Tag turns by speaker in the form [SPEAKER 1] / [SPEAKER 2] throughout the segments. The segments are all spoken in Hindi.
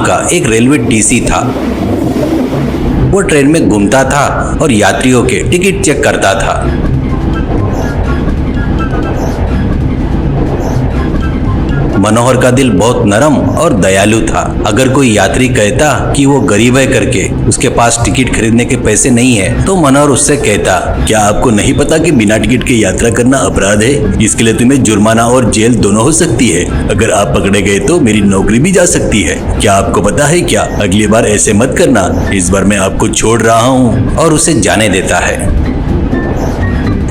[SPEAKER 1] का एक रेलवे टीसी था। वो ट्रेन में घूमता था और यात्रियों के टिकट चेक करता था। मनोहर का दिल बहुत नरम और दयालु था। अगर कोई यात्री कहता कि वो गरीब है करके उसके पास टिकट खरीदने के पैसे नहीं है, तो मनोहर उससे कहता, क्या आपको नहीं पता कि बिना टिकट के यात्रा करना अपराध है? इसके लिए तुम्हें जुर्माना और जेल दोनों हो सकती है। अगर आप पकड़े गए तो मेरी नौकरी भी जा सकती है। क्या आपको पता है क्या? अगली बार ऐसे मत करना। इस बार मैं आपको छोड़ रहा हूँ। और उसे जाने देता है।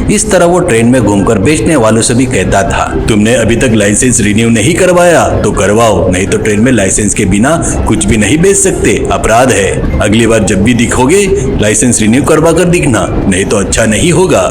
[SPEAKER 1] इस तरह वो ट्रेन में घूमकर बेचने वालों से भी कहता था, तुमने अभी तक लाइसेंस रिन्यू नहीं करवाया तो करवाओ, नहीं तो ट्रेन में लाइसेंस के बिना कुछ भी नहीं बेच सकते, अपराध है। अगली बार जब भी दिखोगे लाइसेंस रिन्यू करवा कर दिखना, नहीं तो अच्छा नहीं होगा।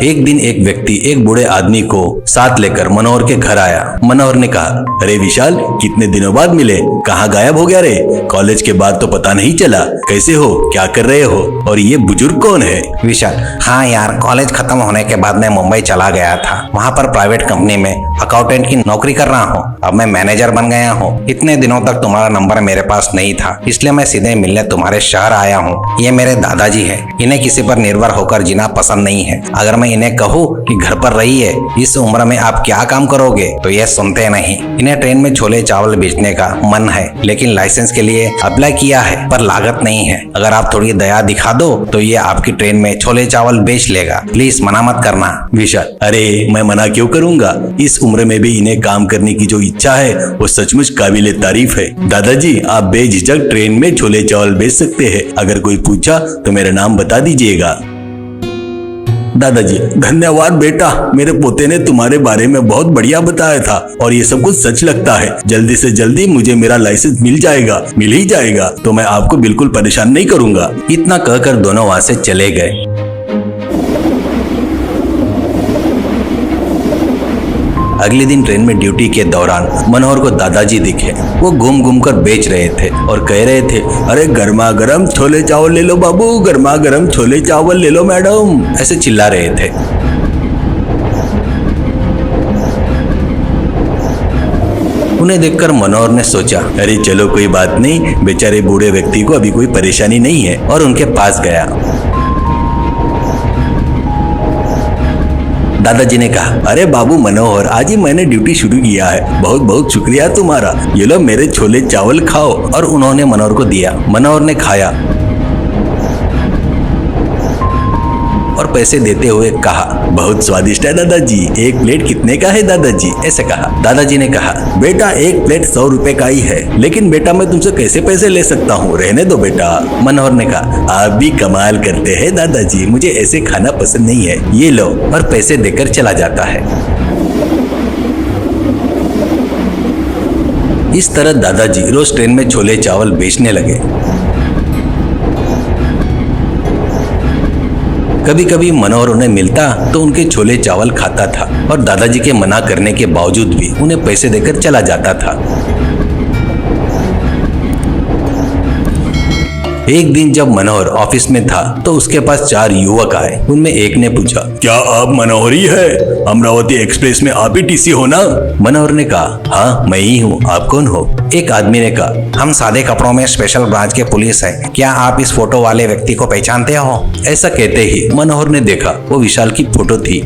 [SPEAKER 1] एक दिन एक व्यक्ति एक बूढ़े आदमी को साथ लेकर मनोहर के घर आया। मनोहर ने कहा, अरे विशाल, कितने दिनों बाद मिले, कहाँ गायब हो गया रे? कॉलेज के बाद तो पता नहीं चला। कैसे हो, क्या कर रहे हो, और ये बुजुर्ग कौन है?
[SPEAKER 2] विशाल, हाँ यार, कॉलेज खत्म होने के बाद मैं मुंबई चला गया था। वहाँ पर प्राइवेट कंपनी में अकाउंटेंट की नौकरी कर रहा हूँ। अब मैं मैनेजर बन गया हूँ। इतने दिनों तक तुम्हारा नंबर मेरे पास नहीं था, इसलिए मैं सीधे मिलने तुम्हारे शहर आया हूँ। ये मेरे दादाजी है। इन्हें किसी पर निर्भर होकर जीना पसंद नहीं है। अगर मैं इन्हें कहूँ कि घर पर रहिए, इस उम्र में आप क्या काम करोगे, तो ये सुनते नहीं। इन्हें ट्रेन में छोले चावल बेचने का मन है, लेकिन लाइसेंस के लिए अप्लाई किया है, पर लागत नहीं है। अगर आप थोड़ी दया दिखा दो तो ये आपकी ट्रेन में छोले चावल बेच लेगा। प्लीज मना मत करना।
[SPEAKER 1] विशाल, अरे मैं मना क्यों करूंगा? इस उम्र में भी इन्हें काम करने की जो इच्छा है वो सचमुच काबिले तारीफ है। दादाजी, आप बेझिझक ट्रेन में छोले चावल बेच सकते हैं। अगर कोई पूछा तो मेरा नाम बता दीजिएगा। दादाजी, धन्यवाद बेटा, मेरे पोते ने तुम्हारे बारे में बहुत बढ़िया बताया था और ये सब कुछ सच लगता है। जल्दी से जल्दी मुझे मेरा लाइसेंस मिल ही जाएगा, तो मैं आपको बिल्कुल परेशान नहीं करूंगा। इतना कहकर दोनों वहां से चले गए। अगले दिन ट्रेन में ड्यूटी के दौरान मनोहर को दादाजी दिखे। वो घूम घूम कर बेच रहे थे और कह रहे थे, अरे गर्मा गर्म छोले चावल ले लो बाबू, गर्मा गर्म छोले चावल ले लो मैडम, ऐसे चिल्ला रहे थे। उन्हें देखकर मनोहर ने सोचा, अरे चलो कोई बात नहीं, बेचारे बूढ़े व्यक्ति को अभी कोई परेशानी नहीं है, और उनके पास गया। दादाजी ने कहा, अरे बाबू मनोहर, आज ही मैंने ड्यूटी शुरू किया है, बहुत बहुत शुक्रिया तुम्हारा। ये लो मेरे छोले चावल खाओ। और उन्होंने मनोहर को दिया। मनोहर ने खाया और पैसे देते हुए कहा, बहुत स्वादिष्ट है दादाजी, एक प्लेट कितने का है दादाजी? ऐसे कहा। दादाजी ने कहा, बेटा एक प्लेट 100 रुपए का ही है, लेकिन बेटा मैं तुमसे कैसे पैसे ले सकता हूँ, रहने दो बेटा। मनोहर ने कहा, आप भी कमाल करते हैं दादाजी, मुझे ऐसे खाना पसंद नहीं है, ये लो, और पैसे देकर चला जाता है। इस तरह दादाजी रोज ट्रेन में छोले चावल बेचने लगे। कभी कभी मनोहर उन्हें मिलता तो उनके छोले चावल खाता था और दादाजी के मना करने के बावजूद भी उन्हें पैसे देकर चला जाता था। एक दिन जब मनोहर ऑफिस में था तो उसके पास 4 युवक आए। उनमें एक ने पूछा, क्या आप मनोहर ही है? अमरावती एक्सप्रेस में आप ही टीसी हो ना? मनोहर ने कहा, हाँ मैं ही हूँ, आप कौन हो? एक आदमी ने कहा, हम सादे कपड़ों में स्पेशल ब्रांच के पुलिस हैं, क्या आप इस फोटो वाले व्यक्ति को पहचानते हो? ऐसा कहते ही मनोहर ने देखा, वो विशाल की फोटो थी।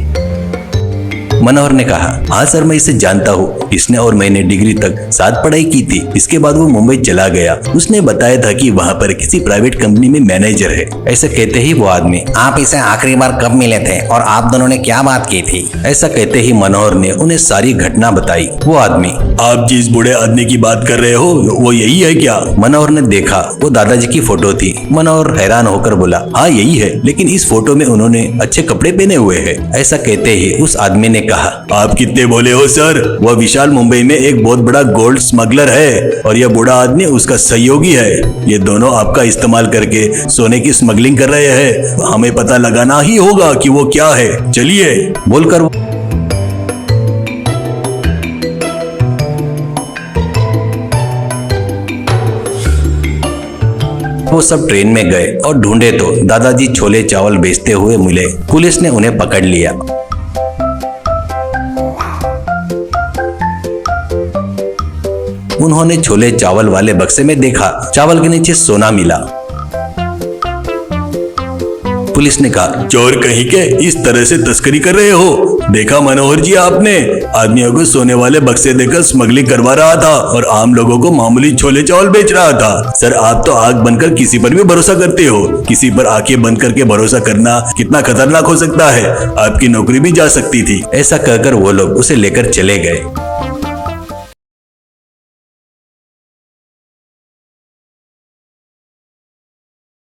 [SPEAKER 1] मनोहर ने कहा, हाँ सर, मैं इसे जानता हूँ, इसने और मैंने डिग्री तक साथ पढ़ाई की थी। इसके बाद वो मुंबई चला गया। उसने बताया था कि वहाँ पर किसी प्राइवेट कंपनी में मैनेजर है। ऐसा कहते ही वो आदमी, आप इसे आखिरी बार कब मिले थे और आप दोनों ने क्या बात की थी? ऐसा कहते ही मनोहर ने उन्हें सारी घटना बताई। वो आदमी, आप जिस बूढ़े आदमी की बात कर रहे हो वो यही है क्या? मनोहर ने देखा, वो दादाजी की फोटो थी। मनोहर हैरान होकर बोला, हाँ यही है, लेकिन इस फोटो में उन्होंने अच्छे कपड़े पहने हुए है। ऐसा कहते ही उस आदमी ने कहा, आप कितने बोले हो सर? वह विशाल मुंबई में एक बहुत बड़ा गोल्ड स्मगलर है और यह बूढ़ा आदमी उसका सहयोगी है। ये दोनों आपका इस्तेमाल करके सोने की स्मगलिंग कर रहे हैं। हमें पता लगाना ही होगा कि वो क्या है। चलिए, बोलकर वो सब ट्रेन में गए और ढूंढे तो दादाजी छोले चावल बेचते हुए मिले। पुलिस ने उन्हें पकड़ लिया। उन्होंने छोले चावल वाले बक्से में देखा, चावल के नीचे सोना मिला। पुलिस ने कहा, चोर कहीं के, इस तरह से तस्करी कर रहे हो? देखा मनोहर जी, आपने आदमियों को सोने वाले बक्से देकर स्मगलिंग करवा रहा था और आम लोगों को मामूली छोले चावल बेच रहा था। सर, आप तो आंख बनकर किसी पर भी भरोसा करते हो। किसी पर आंखें बंद करके भरोसा करना कितना खतरनाक हो सकता है। आपकी नौकरी भी जा सकती थी। ऐसा कहकर वो लोग उसे लेकर चले गए।